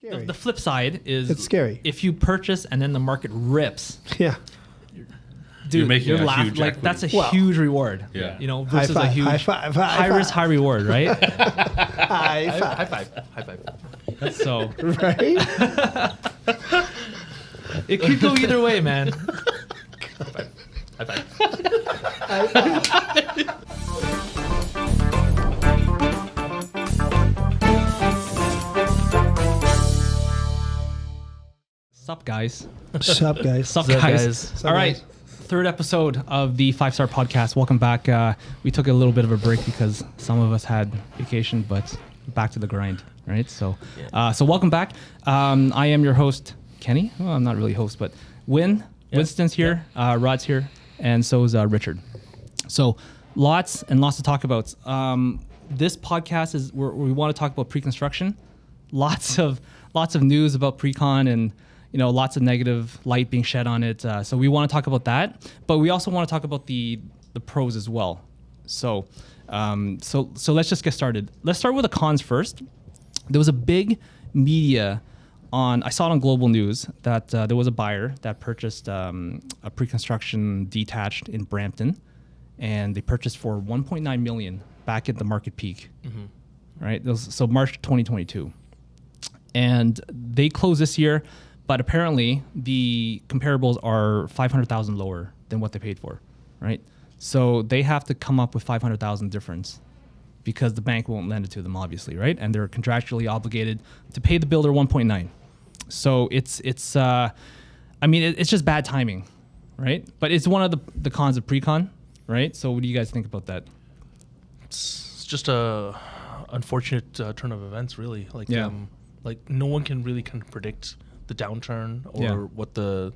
The flip side is it's scary. If you purchase and then the market rips. Yeah. Dude, you're laughing. Like, that's a huge reward. Yeah. You know, versus a huge high five, high risk, high reward, right? High five. High five. High five. So Right? it could go either way, man. High five. Sup, guys. Sup, guys. Sup, Sup, guys. guys. Sup, All right. guys. Third episode of the 5-Star Podcast. Welcome back. We took a little bit of a break because some of us had vacation, but back to the grind, right? So welcome back. I am your host, Kenny. Well, I'm not really host, but Winston's here, Rod's here, and so is Richard. So lots and lots to talk about. This podcast is where we want to talk about pre-construction. Lots of news about Precon and lots of negative light being shed on it. So we want to talk about that, but we also want to talk about the pros as well. So let's just get started. Let's start with the cons first. There was a big media I saw it on Global News that there was a buyer that purchased a Preconstruction detached in Brampton, and they purchased for $1.9 million back at the market peak. Mm-hmm. Right? So March 2022. And they closed this year, but apparently the comparables are $500,000 lower than what they paid for, right? So they have to come up with $500,000 difference because the bank won't lend it to them, obviously, right? And they're contractually obligated to pay the builder 1.9. So it's just bad timing, right? But it's one of the cons of Precon, right? So what do you guys think about that? It's just a unfortunate turn of events, really. Like no one can really kind of predict the downturn or what the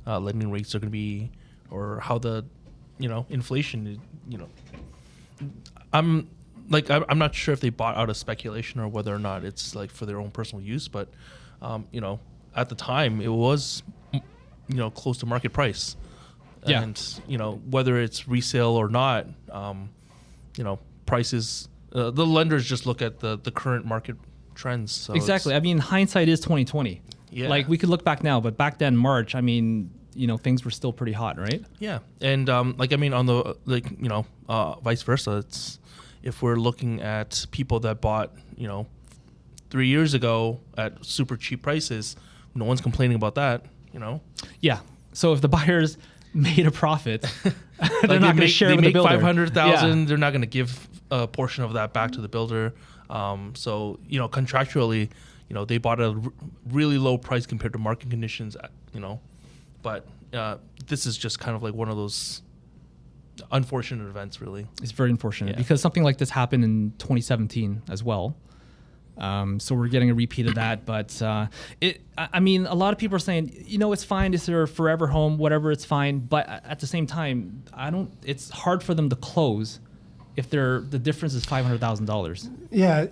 lending rates are going to be, or how the inflation. I'm not sure if they bought out of speculation or whether or not it's like for their own personal use, but at the time it was close to market price, and whether it's resale or not, prices. The lenders just look at the current market trends. So exactly. I mean, hindsight is 2020. Yeah. Like, we could look back now, but back then, March, I mean, things were still pretty hot, right? Yeah. And on the vice versa, it's if we're looking at people that bought 3 years ago at super cheap prices, no one's complaining about that. Yeah. So if the buyers made a profit, they're not going to share it with the builder. They make $500,000. They're not going to give a portion of that back to the builder. So contractually, they bought at a really low price compared to market conditions. But this is just kind of like one of those unfortunate events, really. It's very unfortunate because something like this happened in 2017 as well. So we're getting a repeat of that, but a lot of people are saying, it's fine. It's their forever home, whatever, it's fine. But at the same time, it's hard for them to close if the difference is $500,000. Yeah,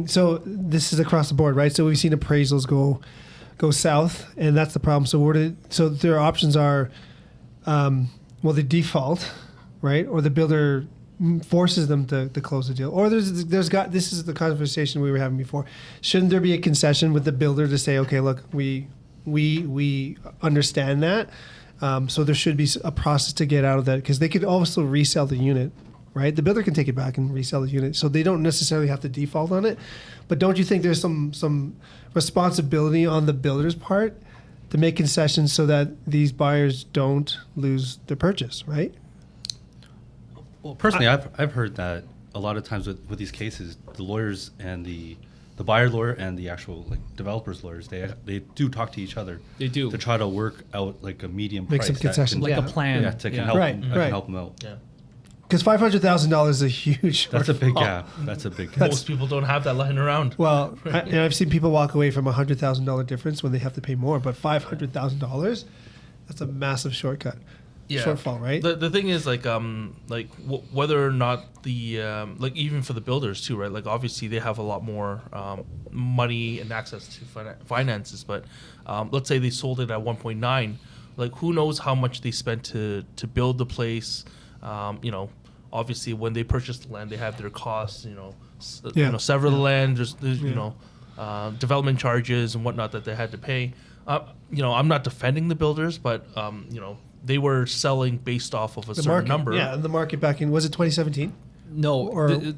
so this is across the board, right? So we've seen appraisals go south, and that's the problem. So their options are, they default, right, or the builder forces them to close the deal, or this is the conversation we were having before. Shouldn't there be a concession with the builder to say, okay, look, we understand that, so there should be a process to get out of that, because they could also resell the unit. Right, the builder can take it back and resell the unit, so they don't necessarily have to default on it. But don't you think there's some responsibility on the builder's part to make concessions so that these buyers don't lose their purchase? Right. Well, personally, I've heard that a lot of times with these cases, the lawyers and the buyer lawyer and the actual developers lawyers, they do talk to each other. They do to try to work out like a medium make price, some concessions, like a plan. Yeah, can help them out. Yeah. Because $500,000 is a huge. That's a big gap. That's a big gap. Most people don't have that lying around. Well, I've seen people walk away from $100,000 difference when they have to pay more, but $500,000, that's a massive shortfall, right? The thing is whether or not the even for the builders too, right? Like, obviously they have a lot more money and access to finances, but let's say they sold it at 1.9. Like, who knows how much they spent to build the place? Obviously when they purchase the land, they have their costs. Sever the land. There's development charges and whatnot that they had to pay. I'm not defending the builders, but they were selling based off of a certain market, number. Yeah, the market back in, was it 2017? No,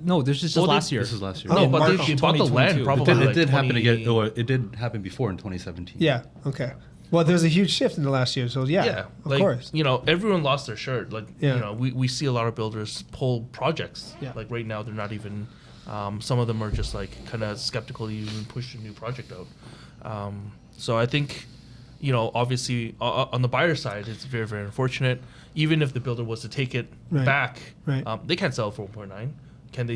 no, this is just last year. This was last year. Oh, No, but March they bought the land 2022. probably. It did happen again. Or it did happen before in 2017. Yeah, okay. Well, there was a huge shift in the last year, so yeah, of course. Everyone lost their shirt. Like, Yeah. we see a lot of builders pull projects. Yeah. Like right now, they're not even. Some of them are just like kind of skeptical to even push a new project out. So I think, obviously on the buyer side, it's very, very unfortunate. Even if the builder was to take it Right. back, Right. they can't sell it for 1.9. Can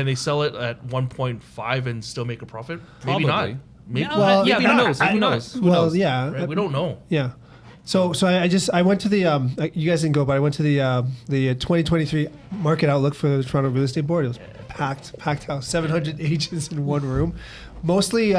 they sell it at 1.5 and still make a profit? Maybe not. Probably. Maybe. Well, maybe who not. knows? Who knows? Who Well, knows? yeah. Right? We don't know. Yeah. So I went to the you guys didn't go, but I went to the 2023 market outlook for the Toronto Real Estate Board. It was packed house, 700 agents in one room, mostly.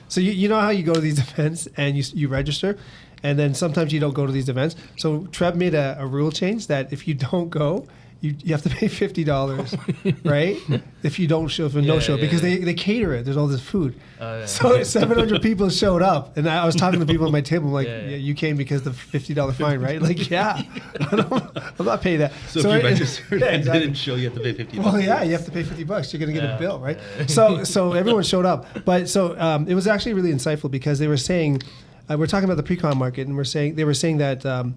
So you know how you go to these events and you register, and then sometimes you don't go to these events. So Trev made a rule change that if you don't go, you have to pay $50, right? If you don't show, because they cater it. There's all this food. So 700 people showed up, and I was talking to people at my table. I'm like, yeah, you came because the $50 fine, right? Like, yeah, I'm not paying that. So if you registered and didn't show, you have to pay $50. Well, yeah, you have to pay $50. You're gonna get a bill, right? So everyone showed up, but it was actually really insightful because they were saying, we're talking about the Precon market, and they were saying that.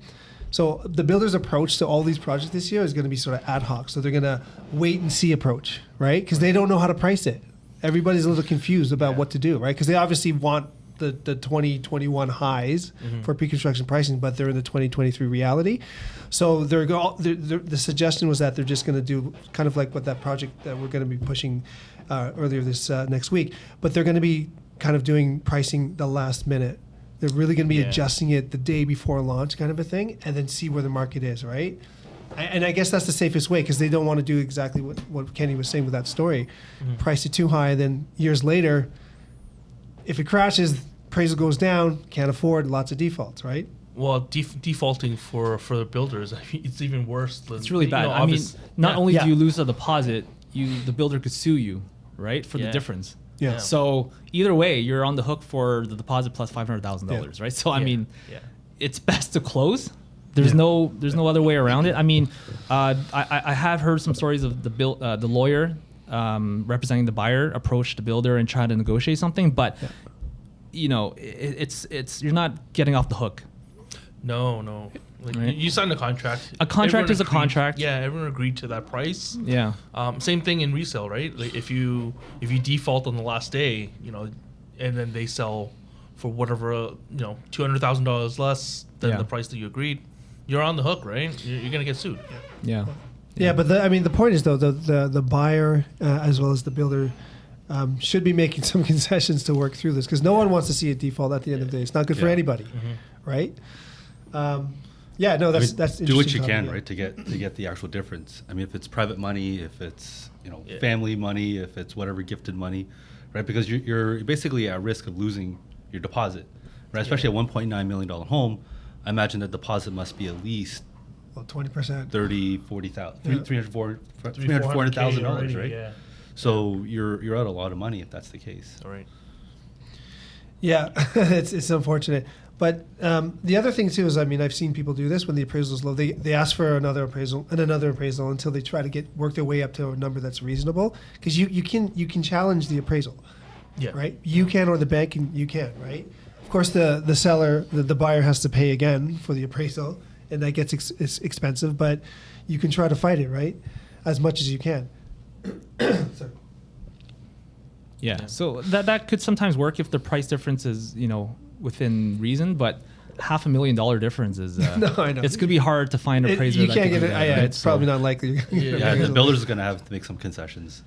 So the builder's approach to all these projects this year is going to be sort of ad hoc. So they're going to wait and see approach, right? Because they don't know how to price it. Everybody's a little confused about what to do, right? Because they obviously want the 2021 highs for pre-construction pricing, but they're in the 2023 reality. So the suggestion was that they're just going to do kind of like what that project that we're going to be pushing earlier this next week. But they're going to be kind of doing pricing the last minute. They're really going to be adjusting it the day before launch, kind of a thing, and then see where the market is, right? And I guess that's the safest way because they don't want to do exactly what Kenny was saying with that story. Price it too high, then years later, if it crashes, appraisal goes down, can't afford, lots of defaults, right? Well, defaulting for the builders, I mean, it's even worse. It's really bad. I mean, not only do you lose a deposit, the builder could sue you, right, for the difference. Yeah. So either way, you're on the hook for the deposit plus $500,000, right? So I mean, it's best to close. There's no other way around it. I mean, I have heard some stories of the lawyer representing the buyer approached the builder and tried to negotiate something, but it's you're not getting off the hook. No. Like, Right. you signed a contract. A contract Everyone is a agreed- contract. Yeah, everyone agreed to that price. Yeah. Same thing in resale, right? Like if you default on the last day, and then they sell for whatever, $200,000 less than the price that you agreed, you're on the hook, right? You're gonna get sued. Yeah. Yeah, but the point is though the buyer as well as the builder should be making some concessions to work through this because no one wants to see a default at the end of the day. It's not good for anybody, right? That's do what you interesting can, topic, right, to get the actual difference. I mean, if it's private money, if it's family money, if it's whatever gifted money, right? Because you're basically at risk of losing your deposit, right? Especially a $1.9 million home. I imagine the deposit must be at least 20%, 30, 40,000, Yeah. $340,000, right? Yeah. So you're out a lot of money if that's the case. All right. Yeah, it's unfortunate. But the other thing too is, I mean, I've seen people do this when the appraisal is low. They ask for another appraisal and another appraisal until they try to work their way up to a number that's reasonable. Because you can challenge the appraisal, right? You can, or the bank you can, right? Of course, the seller, the buyer has to pay again for the appraisal, and that gets expensive. But you can try to fight it, right, as much as you can. Sorry. Yeah. So that could sometimes work if the price difference is within reason, but $500,000 difference is No, I know. it's gonna be hard to find a appraiser. You that can't can get do it. that, Yeah, right? it's probably not likely. Yeah, the builder's going to have to make some concessions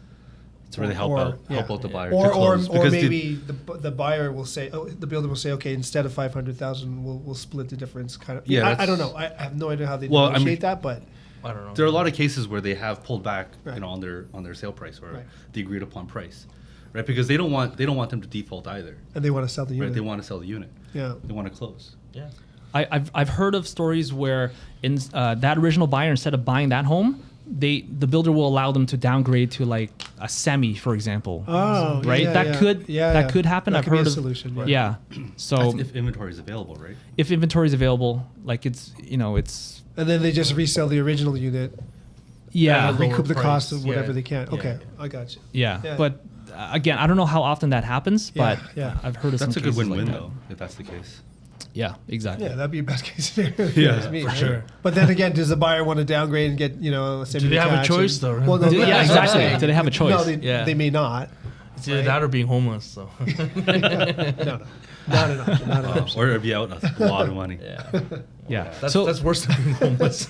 to really help out the buyer to close. Or maybe the buyer will say, the builder will say, okay, instead of 500,000, we'll split the difference. Kind of. Yeah, I don't know. I have no idea how they negotiate that, but I don't know. there are a lot of cases where they have pulled back, Right. on their sale price or Right. the agreed upon price, right? Because they don't want them to default either, and they want to sell the right? unit. They want to sell the unit. Yeah. They want to close. Yeah. I've heard of stories where that original buyer, instead of buying that home, the builder will allow them to downgrade to like a semi, for example. Oh, right. yeah, that yeah. could Yeah, that yeah. could happen. That I've could be heard a of solution, right. Yeah. So That's if inventory is available, right? if inventory is available, like it's And then they just resell the original unit, yeah. Lower recoup the price. cost of whatever Yeah. they can. Yeah, Okay, yeah. I got you. Yeah, Yeah. but again, I don't know how often that happens, Yeah, but yeah. I've heard of That's a some good cases win-win like that. though, if that's the case. Yeah, exactly. Yeah, that'd be a best case scenario. Yeah, That's me, for right? sure. But then again, does the buyer want to downgrade and get a Do they have a choice, though? Well, no, Yeah, that's what I'm exactly. saying. Do they have a choice? No, Yeah. they may not. It's either that or being homeless. So No, not an option. Not an option. Or it'd be out a lot of money. Yeah. that's worse than being homeless.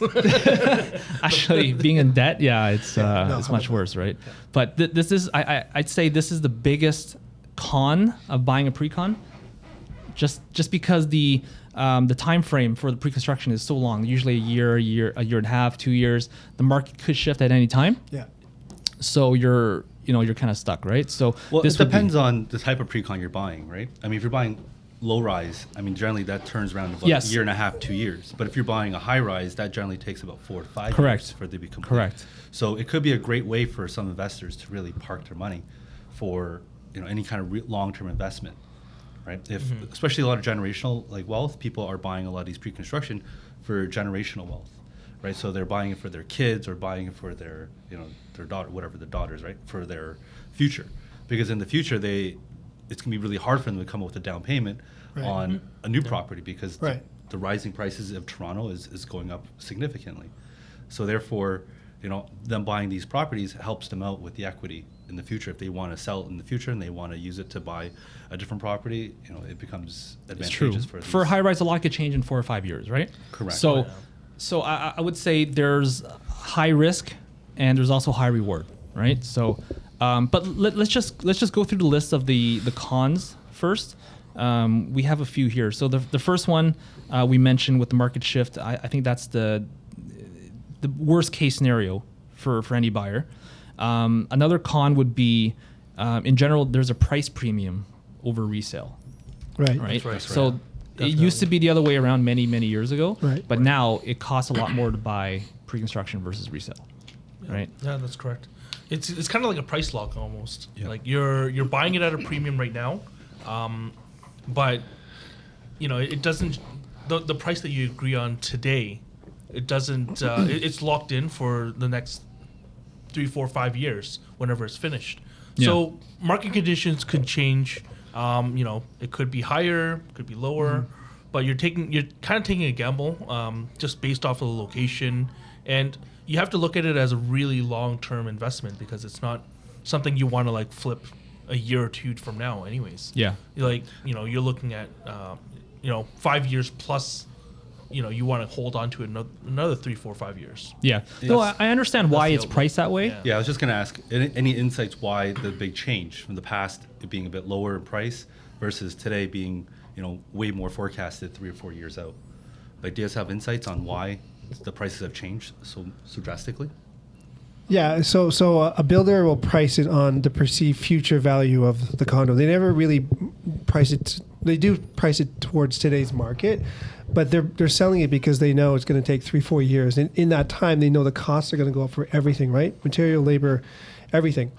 Actually, being in debt, yeah, it's no, it's much worse, right? But this is I'd say this is the biggest con of buying a pre-con, just because the time frame for the pre-construction is so long, usually a year and a half, 2 years. The market could shift at any time, Yeah. so you're kind of stuck, right? So Well, this it would be- depends on the type of pre-con you're buying, right? I mean, if you're buying low rise, I mean, generally that turns around in about Yes. a year and a half, 2 years. But if you're buying a high rise, that generally takes about 4 to 5 Correct. years for it to be complete. Correct. So it could be a great way for some investors to really park their money for any kind of long-term investment, right? If especially a lot of generational like wealth, people are buying a lot of these pre-construction for generational wealth, right? So they're buying it for their kids or buying it for their their daughter, whatever the daughters, right, for their future, because in the future it's gonna be really hard for them to come up with a down payment Right. on a new property because Right. the rising prices of Toronto is going up significantly. So therefore, them buying these properties helps them out with the equity in the future. If they want to sell it in the future and they want to use it to buy a different property, it becomes It's true. advantageous For these. high rise, a lot could change in 4 or 5 years, right? Correct. So, Oh, so I would say there's high risk and there's also high reward, right? So, but let's just go through the list of the cons first. We have a few here. So the first one we mentioned with the market shift, I think that's the worst case scenario for any buyer. Another con would be, in general, there's a price premium over resale, Right. right? right. So it used to be the other way around many years ago, Right. but now it costs a lot more to buy pre-construction versus resale, right? Yeah, that's correct. It's kind of like a price lock almost. Yeah. Like you're buying it at a premium right now, but it doesn't. The price that you agree on today, it doesn't. It's locked in for the next 3, 4, 5 years whenever it's finished. Yeah. So market conditions could change. It could be higher, could be lower, but you're kind of taking a gamble just based off of the location, and you have to look at it as a really long-term investment because it's not something you want to like flip a year or two from now anyways. Yeah. You're looking at 5 years plus, you want to hold on to it another 3, 4, 5 years. Yeah. No, I understand why the it's outlook. priced that way. Yeah. Yeah, I was just going to ask, any insights why the big change from the past, it being a bit lower in price versus today being, way more forecasted 3 or 4 years out? Like, do you guys have insights on why the prices have changed so drastically? Yeah, so a builder will price it on the perceived future value of the condo. They never really price it. They do price it towards today's market, but they're selling it because they know it's going to take 3-4 years, and in that time, they know the costs are going to go up for everything, right? Material, labor, everything.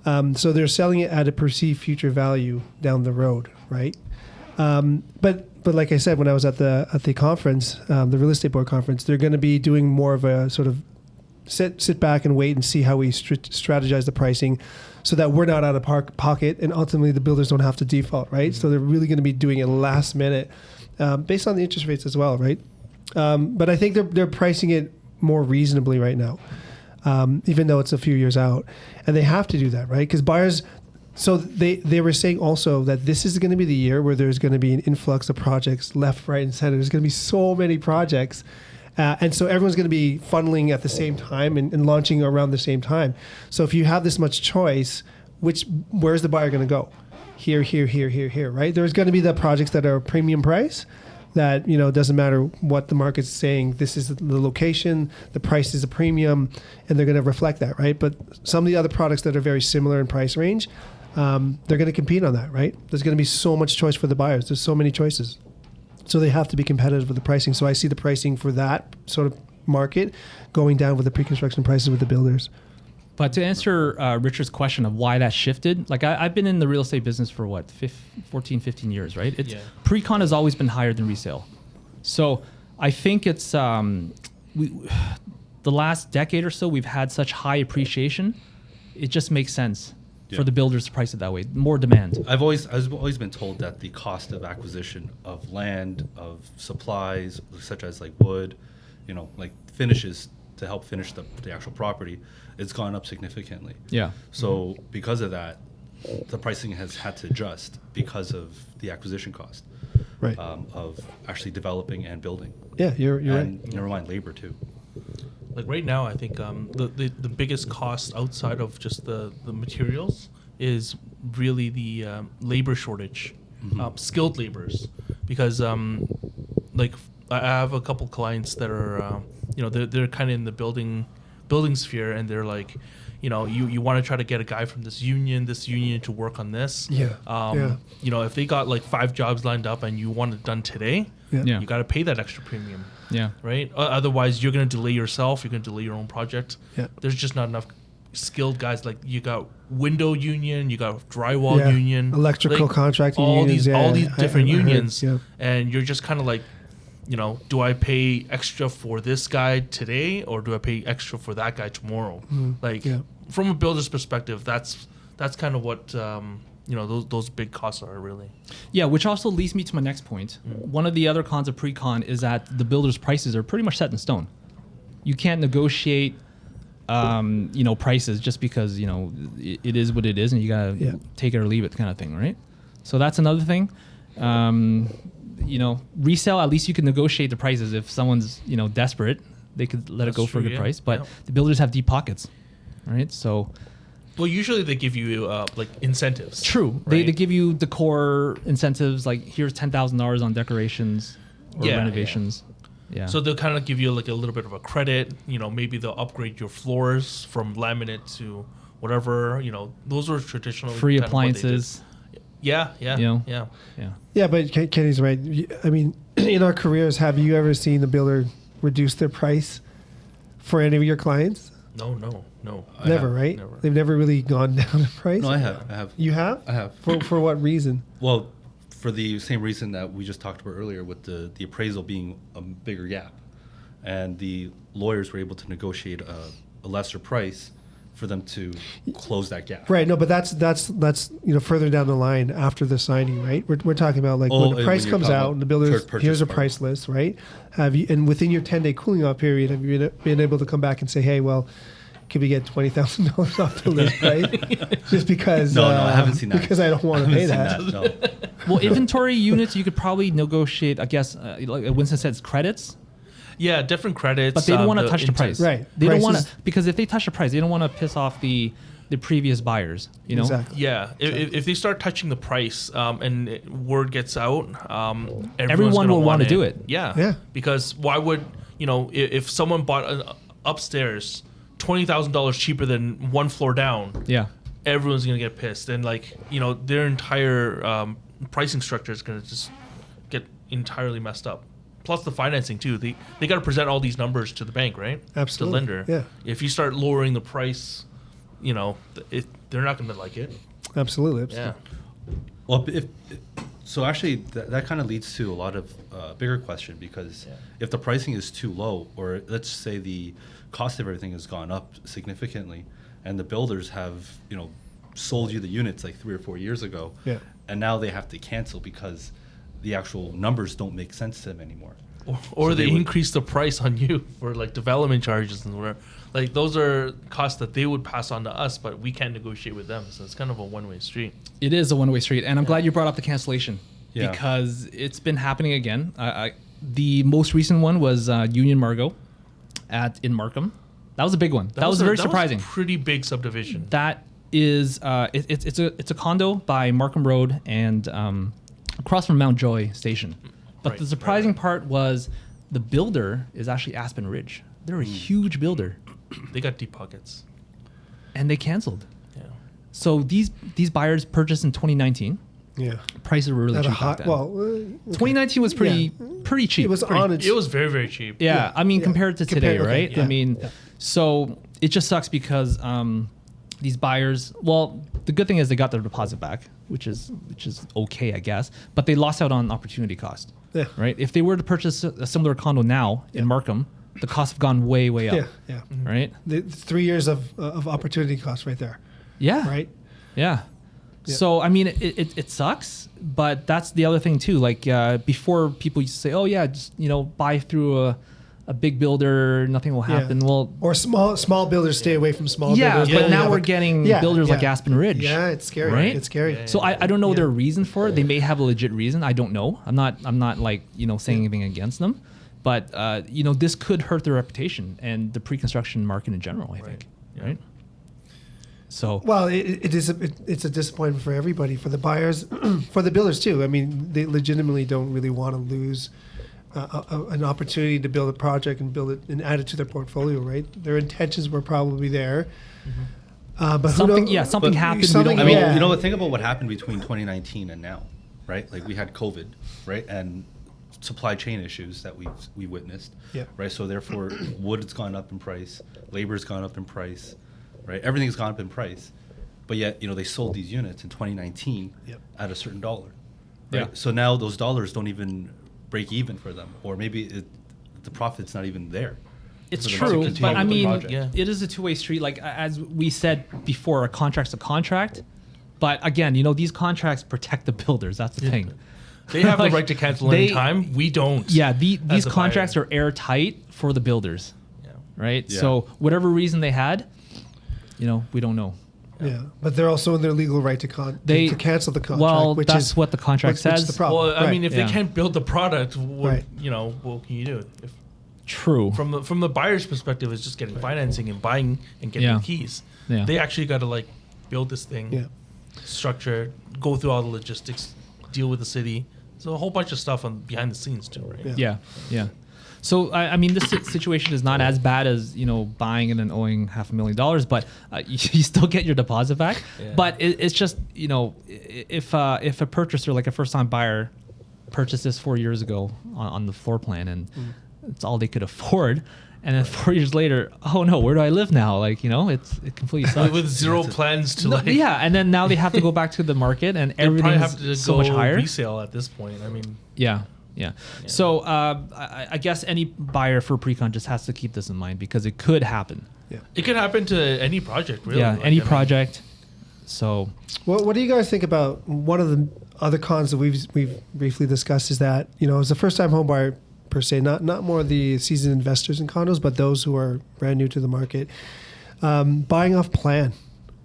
So they're selling it at a perceived future value down the road, right? But like I said, when I was at the conference, the real estate board conference, they're going to be doing more of a sort of sit back and wait and see how we strategize the pricing so that we're not out of pocket and ultimately the builders don't have to default, right? So they're really going to be doing it last minute based on the interest rates as well, right? But I think they're pricing it more reasonably right now, even though it's a few years out. And they have to do that, right? Because buyers... So they were saying also that this is going to be the year where there's going to be an influx of projects left, right, and center. There's going to be so many projects. And so everyone's going to be funneling at the same time and launching around the same time. So if you have this much choice, where's the buyer going to go? Here, right? There's going to be the projects that are premium price that, doesn't matter what the market's saying. This is the location, the price is a premium, and they're going to reflect that, right? But some of the other products that are very similar in price range, they're going to compete on that, right? There's going to be so much choice for the buyers. There's so many choices. So they have to be competitive with the pricing. So I see the pricing for that sort of market going down with the pre-construction prices with the builders. But to answer Richard's question of why that shifted, like I've been in the real estate business for 14, 15 years, right? Precon has always been higher than resale. So I think it's the last decade or so, we've had such high appreciation. It just makes sense for the builders to price it that way. More demand. I've always been told that the cost of acquisition of land, of supplies, such as like wood, like finishes to help finish the actual property, it's gone up significantly. Yeah. So because of that, the pricing has had to adjust because of the acquisition cost, right? Of actually developing and building. Yeah, you're and right. Never mind labor too. Like right now, I think the biggest cost outside of just the materials is really the labor shortage, skilled laborers, because like I have a couple clients that are they're kind of in the building sphere, and they're like, you want to try to get a guy from this union to work on this. If they got like 5 jobs lined up and you want it done today, you got to pay that extra premium. Yeah. Right. Otherwise, you're going to delay yourself. You're going to delay your own project. Yeah. There's just not enough skilled guys. Like you got window union, you got drywall union, electrical contracting all unions, these all these different unions, heard, and you're just kind of like, do I pay extra for this guy today, or do I pay extra for that guy tomorrow? From a builder's perspective, that's kind of what those big costs are really. Yeah, which also leads me to my next point. One of the other cons of Precon is that the builders' prices are pretty much set in stone. You can't negotiate, prices just because it is what it is, and you gotta take it or leave it, kind of thing, right? So that's another thing. Resale, at least you can negotiate the prices. If someone's desperate, they could let it go for a good price. But the builders have deep pockets, right? So. Well, usually they give you like incentives. True. Right? They give you the core incentives, like here's $10,000 on decorations or renovations. Yeah. So they'll kind of give you like a little bit of a credit. Maybe they'll upgrade your floors from laminate to whatever. Those are traditional free appliances. Yeah. Yeah, but Kenny's right. I mean, in our careers, have you ever seen the builder reduce their price for any of your clients? No. Never, right? Never. They've never really gone down in price? No, I have. You have? I have. For what reason? Well, for the same reason that we just talked about earlier, with the appraisal being a bigger gap. And the lawyers were able to negotiate a lesser price for them to close that gap. Right. No, but that's further down the line after the signing, right? We're talking about like when the price comes out and the builder's here's a price list, right? And within your 10-day cooling off period, have you been able to come back and say, hey, well, could we get $20,000 off the list, right? Just because no, I haven't seen that. Because I don't want to pay that. No. Well, inventory units, you could probably negotiate, I guess, like Winston said, credits. Yeah, different credits. But they don't want to touch the price. Right. They don't want to, because if they touch the price, they don't want to piss off the previous buyers, Exactly. Yeah. If they start touching the price and word gets out, everyone will want to do it. Yeah. Because why would, if someone bought an upstairs $20,000 cheaper than one floor down, everyone's going to get pissed. And their entire pricing structure is going to just get entirely messed up. Plus the financing too. They got to present all these numbers to the bank, right? Absolutely. The lender. Yeah. If you start lowering the price, they're not going to like it. Absolutely. Yeah. Well, so actually that kind of leads to a lot of bigger question, because if the pricing is too low, or let's say the cost of everything has gone up significantly, and the builders have sold you the units like 3 or 4 years ago, and now they have to cancel because the actual numbers don't make sense to them anymore. Or so they increase the price on you for like development charges and whatever. Like those are costs that they would pass on to us, but we can't negotiate with them. So it's kind of a one-way street. It is a one-way street, and I'm glad you brought up the cancellation because it's been happening again. The most recent one was Union Margot in Markham. That was a big one. That was very surprising. Was a pretty big subdivision. That is it's a condo by Markham Road and across from Mount Joy Station. But the surprising part was the builder is actually Aspen Ridge. They're a huge builder. They got deep pockets. And they canceled. Yeah. So these buyers purchased in 2019. Yeah. Prices were really At a cheap high, back then. well, 2019 was pretty cheap. it was Pretty- on its. It was very, very cheap. Yeah, I mean, yeah. compared to today, Okay, right? yeah, I mean, yeah. so it just sucks because these buyers. Well, the good thing is they got their deposit back, which is okay, I guess. But they lost out on opportunity cost. Yeah. Right. If they were to purchase a similar condo now in Markham, the costs have gone way up. Yeah, yeah. Right. The 3 years of opportunity cost right there. Yeah. Right. Yeah. Yeah. So I mean, it sucks, but that's the other thing too. Like before, people used to say, "Oh yeah, just buy through a big builder, nothing will happen." Yeah. Well, Or small builders stay away from small yeah, builders. but Then now you have we're a- getting Yeah, builders like yeah. Aspen Ridge. Yeah, it's scary. Right? It's scary. Yeah, So I don't know Yeah. their reason for it. They may have a legit reason. I don't know. I'm not like saying anything against them, but this could hurt their reputation and the pre-construction market in general. I think. Yeah. Right. So Well, it's a disappointment for everybody, for the buyers, for the builders too. I mean, they legitimately don't really want to lose an opportunity to build a project and build it and add it to their portfolio, right? Their intentions were probably there, but who something, knows? something But happened. something- we I don't mean, know. Yeah. you know, think about what happened between 2019 and now, right? Like we had COVID, right, and supply chain issues that we witnessed, Yeah. right. So therefore, wood's gone up in price, labor's gone up in price, right? Everything's gone up in price, but yet they sold these units in 2019 Yep. at a certain dollar, right? Yeah. So now those dollars don't even break even for them, or maybe the profit's not even there. It's for them to true, continue but I with the mean, project. Yeah. it is a two-way street. Like as we said before, a contract's a contract. But again, these contracts protect the builders. That's the thing. They have Like, the right to cancel they- any time. We don't. Yeah, as these a contracts buyer. are airtight for the builders, Yeah. right? Yeah. So whatever reason they had, we don't know. Yeah, but they're also in their legal right to cancel the contract. Well, which that's is what the contract which is says. the problem. Well, I mean, if Yeah. they can't build the product, what Right. what can you do? If, True. from the buyer's perspective, it's just getting financing and buying and getting Yeah. the keys. Yeah. They actually got to build this thing, Yeah. structure, go through all the logistics, deal with the city. So a whole bunch of stuff on behind the scenes too, right? Yeah. Yeah. So I mean, this situation is not as bad as buying and then owing $500,000, but you still get your deposit back. Yeah. But it's just if a purchaser, like a first-time buyer, purchased this 4 years ago on the floor plan and it's all they could afford, and then 4 years later, oh no, where do I live now? It completely sucks. With zero plans to No, yeah, and then now they have to go back to the market and they probably have to everything's go so much higher. resale at this point. I mean, Yeah. So I guess any buyer for Precon just has to keep this in mind because it could happen. it could happen to any project, really. Yeah, any project. So What do you guys think about one of the other cons that we've briefly discussed is that as a first time home buyer per se, not more the seasoned investors in condos, but those who are brand new to the market, buying off plan,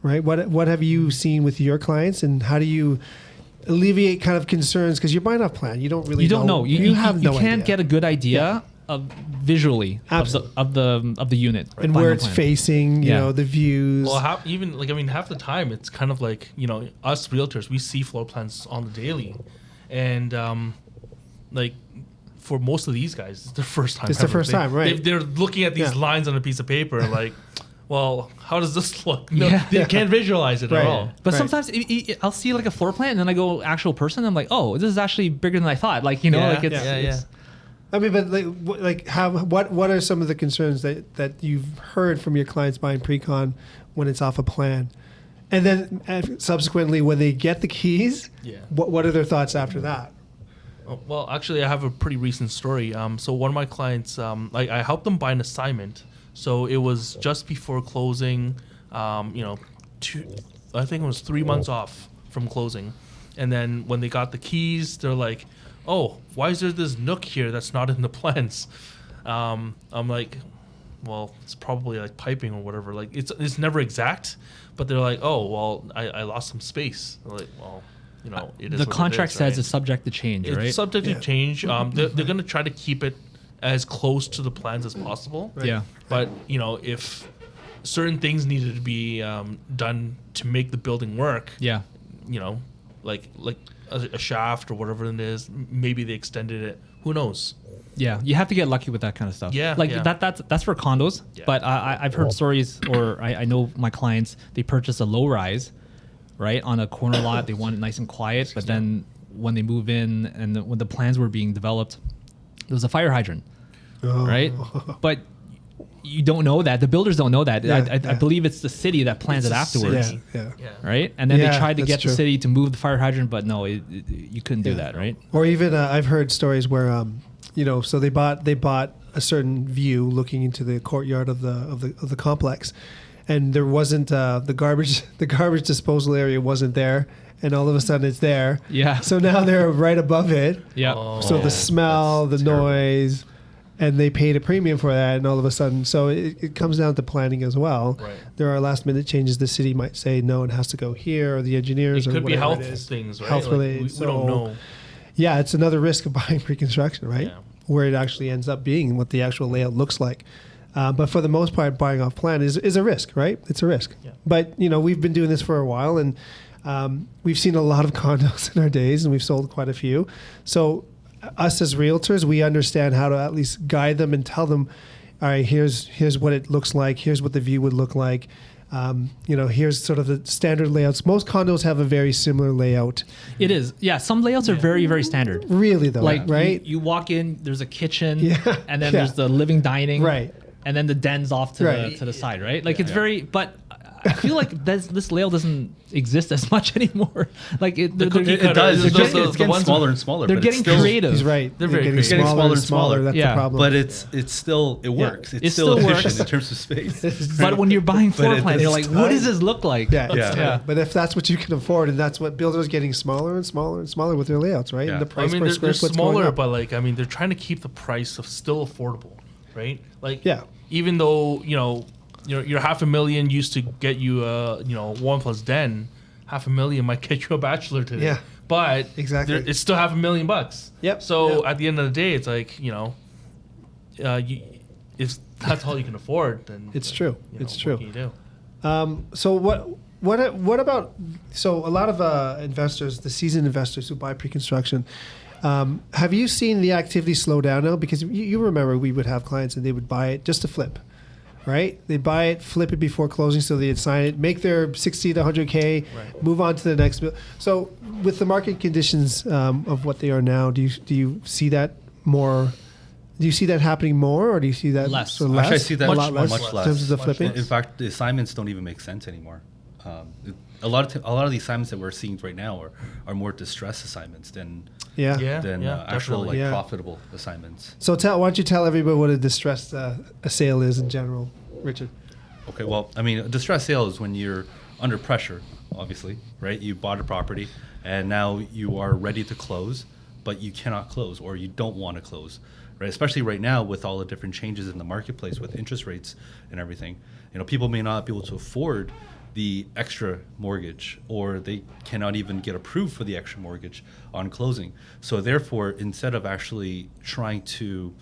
right? What have you seen with your clients, and how do you alleviate kind of concerns because you're buying off plan? You don't really know. You have no can't idea. get a good idea of visually Absolutely. of the unit and buying where a it's plan. facing, Yeah. the views. Well, half the time it's kind of like us realtors, we see floor plans on the daily, and for most of these guys, it's their first time. It's their ever. first time, right. They're looking at these Yeah. lines on a piece of paper and well, how does this look? No, Yeah. they can't visualize it Right. at all. But Right. sometimes I'll see a floor plan and then I go actual person. I'm like, oh, this is actually bigger than I thought. It's Yeah. I mean, but what are some of the concerns that you've heard from your clients buying Precon when it's off a plan, and then subsequently when they get the keys, Yeah. what are their thoughts after that? Well, actually, I have a pretty recent story. So one of my clients, I helped them buy an assignment. So it was just before closing. I think it was 3 months off from closing, and then when they got the keys, they're like, "Oh, why is there this nook here that's not in the plans?" I'm like, "Well, it's probably piping or whatever. It's never exact, but they're like, oh, well, I lost some space." They're like, well. It is the what it contract is, says right? it's subject to change, It's right? subject Yeah. to change. They're going to try to keep it as close to the plans as possible. Yeah. But if certain things needed to be done to make the building work, Yeah. like a shaft or whatever it is, maybe they extended it. Who knows? Yeah, you have to get lucky with that kind of stuff. Yeah, like yeah. that's for condos. Yeah. But I've heard stories, or I know my clients, they purchase a low rise, right, on a corner lot. They want it nice and quiet. But then when they move in and when the plans were being developed, there was a fire hydrant, right? But you don't know that. The builders don't know that. Yeah, I believe it's the city that plans it afterwards. Yeah. Right? And then they Yeah, tried to that's get true. the city to move the fire hydrant, but no, you couldn't do that, right? Or even I've heard stories where so they bought a certain view looking into the courtyard of the complex, and there wasn't the garbage disposal area wasn't there, and all of a sudden it's there. Yeah. So now they're right above it. Yeah. So the smell, the that's terrible. noise, and they paid a premium for that, and all of a sudden, so it comes down to planning as well. Right. There are last minute changes. The city might say no, it has to go here, or the engineers, It or could be whatever health it is. things, right? Health Like, related. we So, don't know. yeah, it's another risk of buying pre-construction, right? Yeah. Where it actually ends up being what the actual layout looks like. But for the most part, buying off plan is a risk, right? It's a risk. Yeah. But we've been doing this for a while, and we've seen a lot of condos in our days, and we've sold quite a few. So us as realtors, we understand how to at least guide them and tell them, all right, here's what it looks like. Here's what the view would look like. Here's sort of the standard layouts. Most condos have a very similar layout. It is. Yeah. Some layouts are very, very standard. Really, though, Like, right? you walk in, there's a kitchen, Yeah. and then Yeah. there's the living dining, Right. and then the den's off to Right. the side, right? Like it's very, but I feel like this layout doesn't exist as much anymore. Like cookie It cutter, does. those- It's those- the getting ones- smaller and smaller. they're but getting it's still, creative. He's right. They're very getting creative. smaller, Smaller and and smaller. smaller. That's Yeah. the problem. But it still works. It's It still still efficient works. in terms of space. But when you're buying floor it- plans, you're like, it's what time. does this look like? Yeah, Yeah. it's Yeah. But if that's what you can afford, and that's what builders are getting smaller and smaller and smaller with their layouts, right? Yeah. And the I price mean, per they're square foot's smaller, going up. but they're trying to keep the price of still affordable, right? Like, Yeah. even though your $500,000 used to get you a 1+ den, $500,000 might get you a bachelor today. Yeah. But Exactly. it's still $500,000. Yep. So Yep. at the end of the day, it's like if that's all you can afford, then It's true. It's true. What can you do? So what about a lot of investors, the seasoned investors who buy pre-construction, have you seen the activity slow down now? Because you remember we would have clients and they would buy it just to flip, right? They buy it, flip it before closing, so they'd sign it, make their 60 to 100K, Right. move on to the next. So with the market conditions of what they are now, do you see that more? Do you see that happening more, or do you see that Less. sort of less? Actually, I see that a lot much less, less. in terms of the Much flipping. less. In fact, the assignments don't even make sense anymore. A lot of the assignments that we're seeing right now are more distress assignments than Yeah. actual definitely. Yeah. profitable assignments. So why don't you tell everybody what a distressed a sale is in general, Richard? Okay, well, I mean, a distress sale is when you're under pressure, obviously, right? You bought a property and now you are ready to close, but you cannot close or you don't want to close, right? Especially right now with all the different changes in the marketplace with interest rates and everything. People may not be able to afford the extra mortgage, or they cannot even get approved for the extra mortgage on closing. So therefore, instead of actually trying to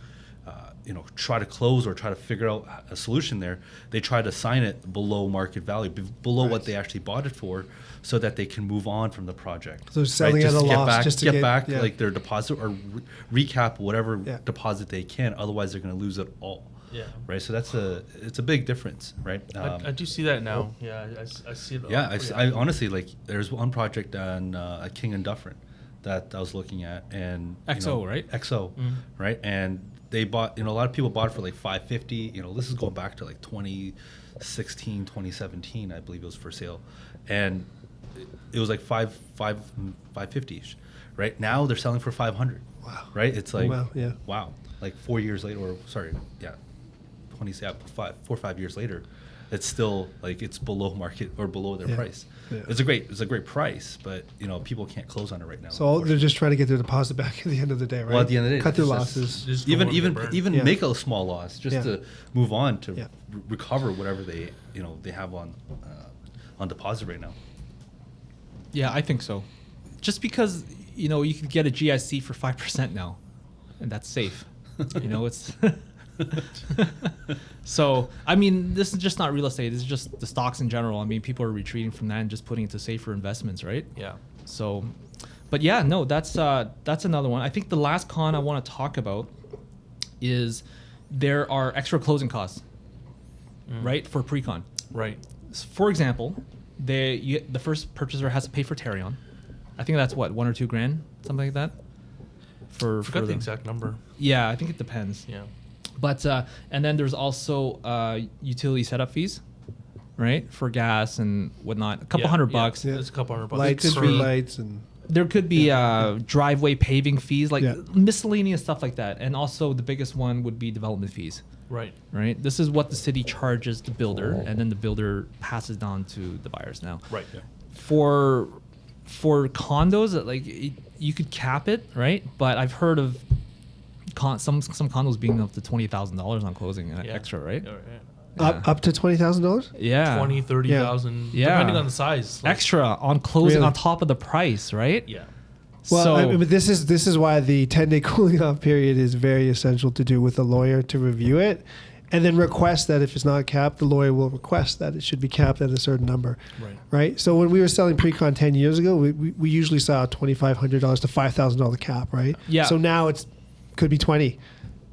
try to close or try to figure out a solution there, they try to sign it below market value, below what they actually bought it for, so that they can move on from the project. So selling at a loss just to get get- back yeah. like their deposit or recap whatever Yeah. deposit they can. Otherwise, they're going to lose it all. Yeah. Right. So it's a big difference, right? I do see that now. Yeah, I see it. Yeah, pretty I often. honestly there's one project on at King and Dufferin that I was looking at, and XO, right? XO, right? And they bought, a lot of people bought it for like $550. This is going back to like 2016, 2017, I believe it was for sale, and it was like 550-ish, right? Now they're selling for 500. Wow. Right? It's like Wow, yeah. wow, like 4 years later, or sorry, yeah, 4 or 5 years later, it's still like it's below market or below their Yeah. price. Yeah. It's a great price, but people can't close on it right now. So they're just trying to get their deposit back at the end of the day, right? Well, at the end of the day, cut their it's just- losses. Just don't wanna get burned. even Yeah. make a small loss just Yeah. to move on to Yeah. recover whatever they have on deposit right now. Yeah, I think so. Just because you can get a GIC for 5% now, and that's safe. It's. So I mean, this is just not real estate. This is just the stocks in general. I mean, people are retreating from that and just putting it to safer investments, right? Yeah. So, but yeah, no, that's another one. I think the last con I want to talk about is there are extra closing costs, right, for Precon. Right. For example, the first purchaser has to pay for Tarion. I think that's what, $1 or $2 grand, something like that. I forgot the exact number. Yeah, I think it depends. Yeah. But and then there's also utility setup fees, right, for gas and whatnot. A couple $100. Yeah. It's a couple $100. Lights, It could be- street lights, and There could be driveway paving fees, like Yeah. miscellaneous stuff like that. And also the biggest one would be development fees, Right. right? This is what the city charges the builder, and then the builder passes down to the buyers now. Right. Yeah. For condos, like you could cap it, right? But I've heard of some condos being up to $20,000 on closing extra, right? Yeah, right. up to $20,000. Yeah, 20, 30,000, Yeah. depending on the size. Like, extra on closing Really? on top of the price, right? yeah. Well, so I mean, but this is why the 10-day cooling off period is very essential to do with a lawyer to review it, and then request that if it's not capped, the lawyer will request that it should be capped at a certain number. Right. Right. So when we were selling Precon 10 years ago, we usually saw a $2,500 to $5,000 cap. Right. Yeah. So now could be 20.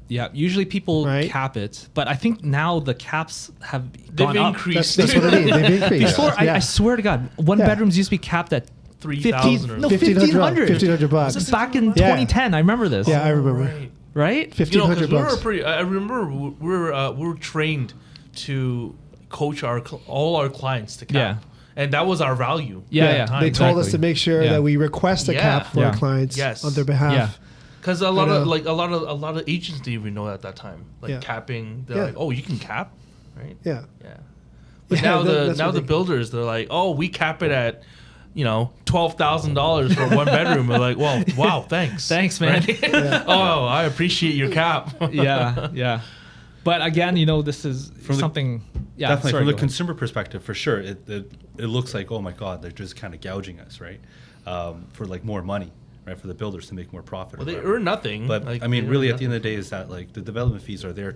yeah, usually people Right. cap it, but I think now the caps have They've gone up. increased. That's what I mean. They've increased. Before, Yeah. I swear to God, one Yeah. bedrooms used to be capped at 3,000 or no, 1,500. 1,500 $1,500. This is back in Yeah. 2010. I remember this. Yeah, I remember. Right. Right? 1,500 we were bucks. I remember we were trained to coach all our clients to cap. Yeah. And that was our value. Yeah, at the yeah. time. They told us Exactly. to make sure Yeah. that we request a Yeah. cap for Yeah. our clients Yes. on their behalf. Yeah. Because a lot of a lot of agents didn't even know at that time, like Yeah. capping. They're Yeah. like, "Oh, you can cap, right?" Yeah. Yeah. But Yeah, now that's the what they- builders, they're like, "Oh, we cap it at, $12,000 for one bedroom." We're like, "Well, wow, thanks, Thanks, man. Right? Oh, I appreciate your cap." Yeah, yeah. But again, this is something. Yeah, Definitely sorry, from the go ahead. consumer perspective, for sure, it looks like, oh my God, they're just kind of gouging us, right? For like more money, right? For the builders to make more profit. or Well, they whatever. earn nothing. But Like, I mean, they really, earn at the end of nothing. the day, is that like the development fees are there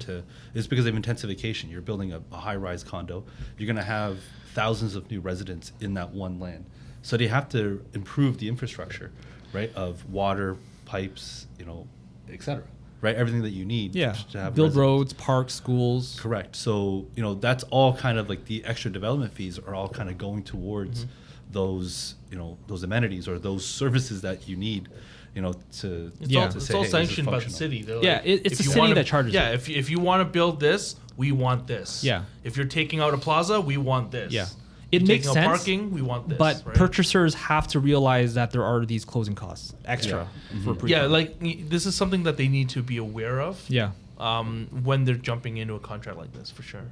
it's because of intensification. You're building a high-rise condo. You're going to have thousands of new residents in that one land. So they have to improve the infrastructure, right? Of water, pipes, et cetera, right? Everything that you need Yeah, to have build residents. roads, parks, schools. Correct. So, that's all kind of like the extra development fees are all kind of going towards those, those amenities or those services that you need, to It's Yeah. all, to it's say, all hey, this is sanctioned by the functional. city. They're Yeah, like, it's if the you city wanna- that charges Yeah, it. if you want to build this, we want this. Yeah. If you're taking out a plaza, we want this. Yeah. It It makes taking out sense, parking, we want this. But right? purchasers have to realize that there are these closing costs extra for pre. Yeah, like this is something that they need to be aware of. Yeah. When they're jumping into a contract like this, for sure.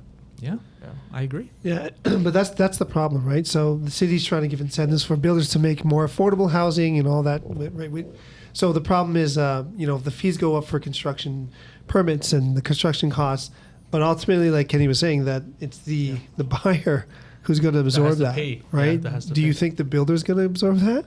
Yeah. Yeah. I agree. Yeah, but that's the problem, right? So the city's trying to give incentives for builders to make more affordable housing and all that, right? So the problem is, the fees go up for construction permits and the construction costs, but ultimately, like Kenny was saying, that it's the buyer who's going to absorb to that, pay. Yeah, right? that has to Do you pay. think the builder's going to absorb that?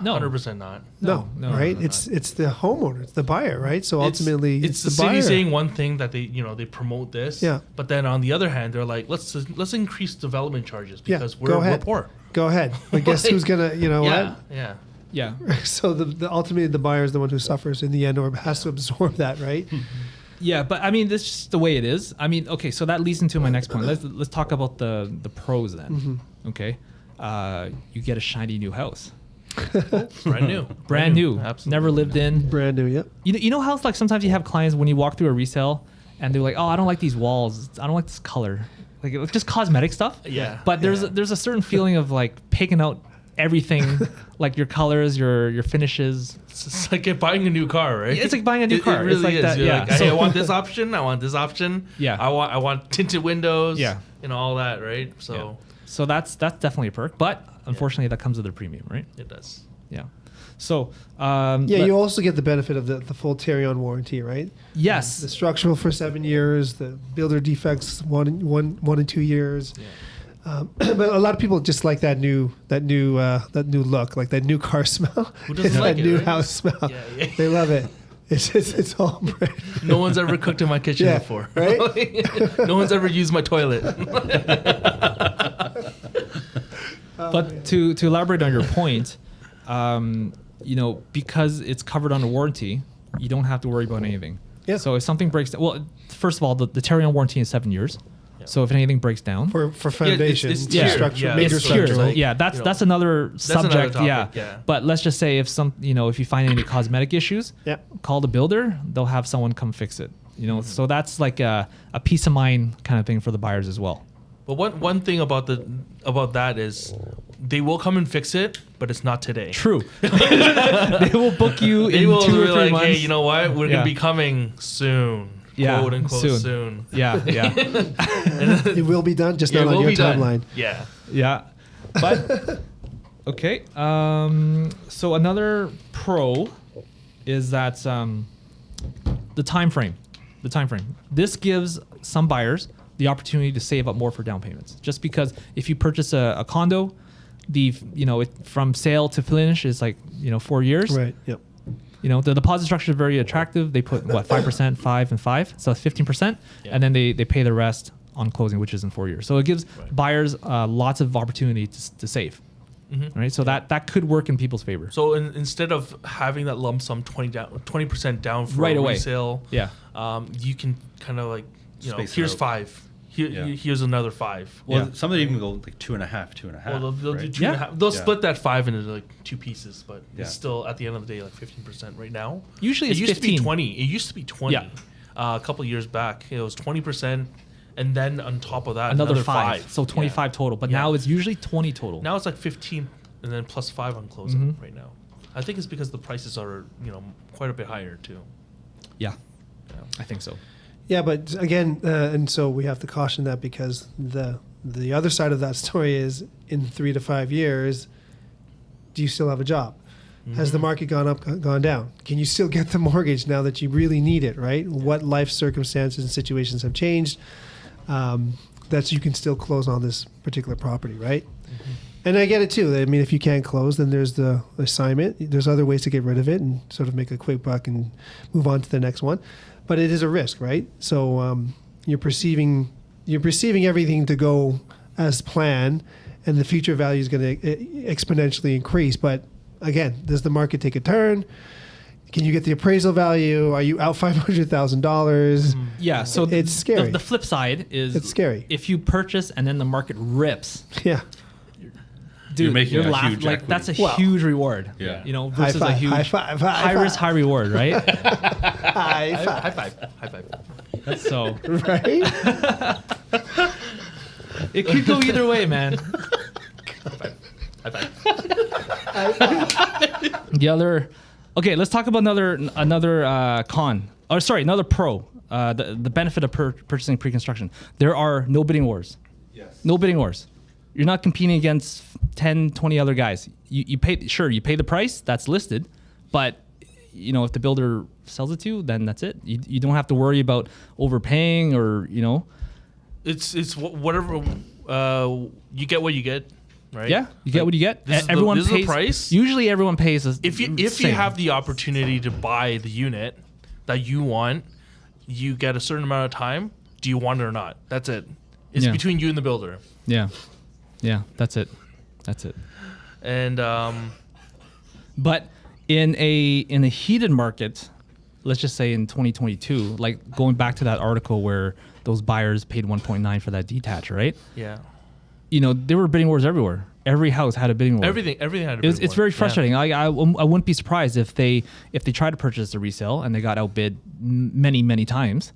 No. 100% not. No, right? no, It's the homeowner, it's the buyer, right? So ultimately, it's the the city buyer. saying one thing that they they promote this. Yeah. But then on the other hand, they're like, let's increase development charges Yeah, because go we're ahead. poor. Go ahead. But guess who's gonna? You know Yeah. what? Yeah. Yeah. So the ultimately the buyer is the one who suffers in the end or has to absorb that, right? Yeah, but I mean, this is just the way it is. I mean, okay, so that leads into my next point. Let's talk about the pros then. Okay, you get a shiny new house, Brand new. brand new, Absolutely. never lived in. Brand new, yep. You know how like sometimes you have clients when you walk through a resale and they're like, oh, I don't like these walls, I don't like this color, like it's just cosmetic stuff. Yeah. But there's a certain feeling of like picking out everything, like your colors, your finishes. It's like buying a new car, right? It's like buying a new car. It really It's like is. that, You're yeah. like, hey, So- I want this option. I want this option. Yeah. I want tinted windows. Yeah. All that, right? So Yeah. So that's definitely a perk, but unfortunately that comes with a premium, right? it does. Yeah. So Yeah, let- you also get the benefit of the full Tarion warranty, right? yes, The structural for 7 years, the builder defects 1 and 2 years. Yeah. But a lot of people just like that new look, like that new car smell. Who doesn't that like it, new right? house smell. Yeah, yeah. They love it. It's all brand. No one's ever cooked in my kitchen Yeah, before. right? No one's ever used my toilet. but to elaborate on your point, because it's covered under warranty, you don't have to worry about anything. Yeah. So if something breaks down, well, first of all, the Tarion warranty is 7 years, So if anything breaks down, for foundation, it's tiered. structure, Yeah, major it's structure. tiered. Right? Like, yeah, that's you know, that's another subject. topic, Yeah. But let's just say if if you find any cosmetic issues, Yeah. call the builder. They'll have someone come fix it. So that's like a peace of mind kind of thing for the buyers as well. But one thing about that is they will come and fix it, but it's not today. True. They will book you They in will 2 or be 3 like, months. hey, you know what? We're Yeah. gonna be coming soon. Yeah, Quote unquote soon. Yeah, yeah, It will be done, just Yeah, not it on will your be done. timeline. Yeah. yeah. But okay. So another pro is that the time frame. The time frame. This gives some buyers the opportunity to save up more for down payments. Just because if you purchase a condo, from sale to finish is like 4 years. Right. Yep. The deposit structure is very attractive. They put 5%, 5 and 5, so it's 15%, and then they pay the rest on closing, which is in 4 years. So it gives buyers lots of opportunity to save. Right. So that could work in people's favor. So instead of having that lump sum 20% down for Right a away. resale, Yeah. You can kind of like Space it here's out. 5. Here's another 5. Well, Yeah. some of them even go like 2.5, 2.5. Well, they'll do right? 2.5. They'll Yeah. split that 5 into like 2 pieces, but Yeah. it's still at the end of the day like 15% right now. Usually it it's used to be 15. 20. It used to be 20. Yeah. A couple of years back, it was 20%, and then on top of that, Another 5. 5. So 25 total. But Yeah. now it's usually 20 total. Now it's like 15, and then plus 5 on closing right now. I think it's because the prices are quite a bit higher too. Yeah. I think so. Yeah, but again, and so we have to caution that because the other side of that story is in 3 to 5 years, do you still have a job? Has the market gone up, gone down? Can you still get the mortgage now that you really need it, right? What life circumstances and situations have changed that you can still close on this particular property, right? And I get it too. I mean, if you can't close, then there's the assignment. There's other ways to get rid of it and sort of make a quick buck and move on to the next one. But it is a risk, right? So you're perceiving everything to go as planned, and the future value is going to exponentially increase. But again, does the market take a turn? Can you get the appraisal value? Are you out $500,000? Yeah. So It's scary. The flip side is It's scary. if you purchase and then the market rips. Yeah. Dude, making you're a laughing huge like equity. that's a Well, huge reward. Yeah. Versus a huge high five, high high risk, high reward, right? high five. High five. High five. So Right? it could go either way, man. High five. The other, okay, let's talk about another another pro. The benefit of purchasing pre-construction. There are no bidding wars. Yes. No bidding wars. You're not competing against 10, 20 other guys. You pay the price that's listed, but if the builder sells it to you, then that's it. You don't have to worry about overpaying or It's whatever you get what you get, right? Yeah, you get what you get. This is Everyone this is the pays. price. Usually, everyone pays. If you have the opportunity to buy the unit that you want, you get a certain amount of time. Do you want it or not? That's it. It's Yeah. between you and the builder. Yeah, that's it. And But in a heated market, let's just say in 2022, like going back to that article where those buyers paid 1.9 for that detached, right? yeah, There were bidding wars everywhere. Every house had a bidding war. everything had a It's bid war. very Yeah. frustrating. I wouldn't be surprised if they tried to purchase a resale and they got outbid many times,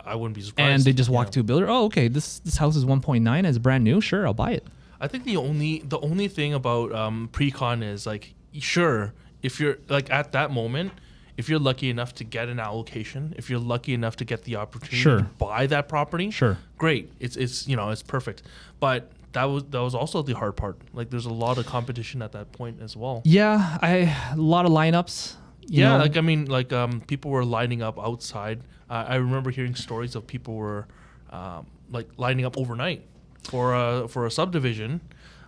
I wouldn't be surprised. and they just walked Yeah. to a builder. Oh, okay, this house is 1.9, it's brand new. Sure, I'll buy it. I think the only thing about Precon is like, sure, if you're like at that moment, if you're lucky enough to get an allocation, if you're lucky enough to get the opportunity Sure. to buy that property, Sure. great. It's perfect. But that was also the hard part. Like there's a lot of competition at that point as well. Yeah, a lot of lineups. you Yeah, know. people were lining up outside. I remember hearing stories of people were like lining up overnight for a subdivision,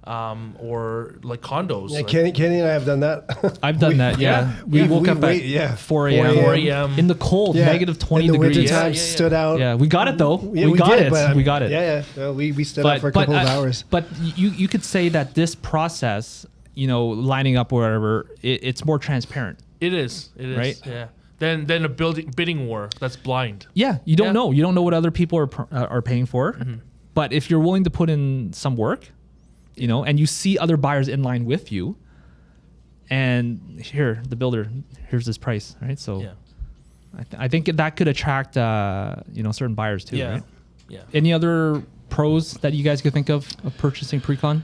or like condos. Yeah, like, Kenny and I have done that. I've done that. Yeah, we woke up at 4 a.m. 4 a.m. in the cold, Yeah. negative 20 in the degrees. winter time, Yeah, yeah, yeah. stood out. Yeah, we got it though. Yeah, we got did, it. but, We got it. Yeah. No, we stood out for a couple of hours. But you could say that this process, lining up or whatever, it's more transparent. It is. Right? Yeah. Then a bidding war that's blind. Yeah, you don't Yeah. know. You don't know what other people are paying for. But if you're willing to put in some work, you know, and you see other buyers in line with you, and here, the builder, here's this price, right? So Yeah. I think that could attract, you know, certain buyers too, Yeah. right? Yeah. Any other pros that you guys could think of purchasing Precon?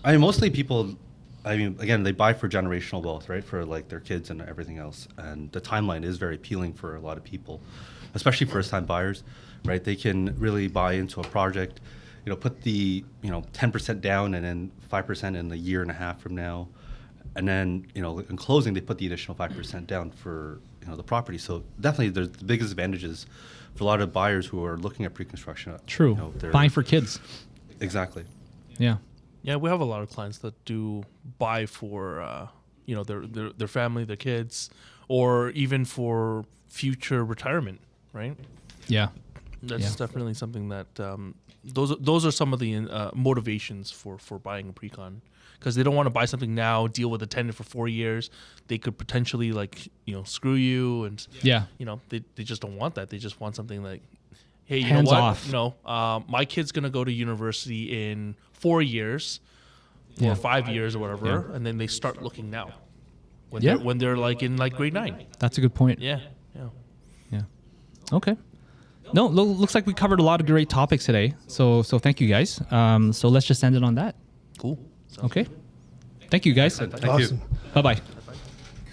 I mean, mostly people, I mean, again, they buy for generational wealth, right? For like their kids and everything else. And the timeline is very appealing for a lot of people, especially first-time buyers, right? They can really buy into a project, you know, put the, you know, 10% down and then 5% in a year and a half from now. And then, you know, in closing, they put the additional 5% down for, you know, the property. So definitely there's the biggest advantages for a lot of buyers who are looking at pre-construction. True. You know, Buying for kids. Exactly. Yeah. Yeah, we have a lot of clients that do buy for, you know, their family, their kids, or even for future retirement, right? Yeah. That's definitely something that those are some of the motivations for buying a Precon, because they don't want to buy something now, deal with a tenant for 4 years. They could potentially, like, you know, screw you, and Yeah. you know, they just don't want that. They just want something like, hey, you Hands know what? off. You know, my kid's gonna go to university in 4 years Yeah. or 5 years or whatever, and then they start looking now when Yeah. they're like in like grade 9. That's a good point. Yeah, yeah. Yeah. Okay. No, looks like we covered a lot of great topics today. So thank you guys. So let's just end it on that. Cool. Okay. Thank you guys. Thank Awesome. you. Bye bye.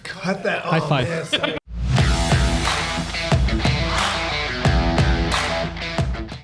Cut that. High Oh, five. man, sorry.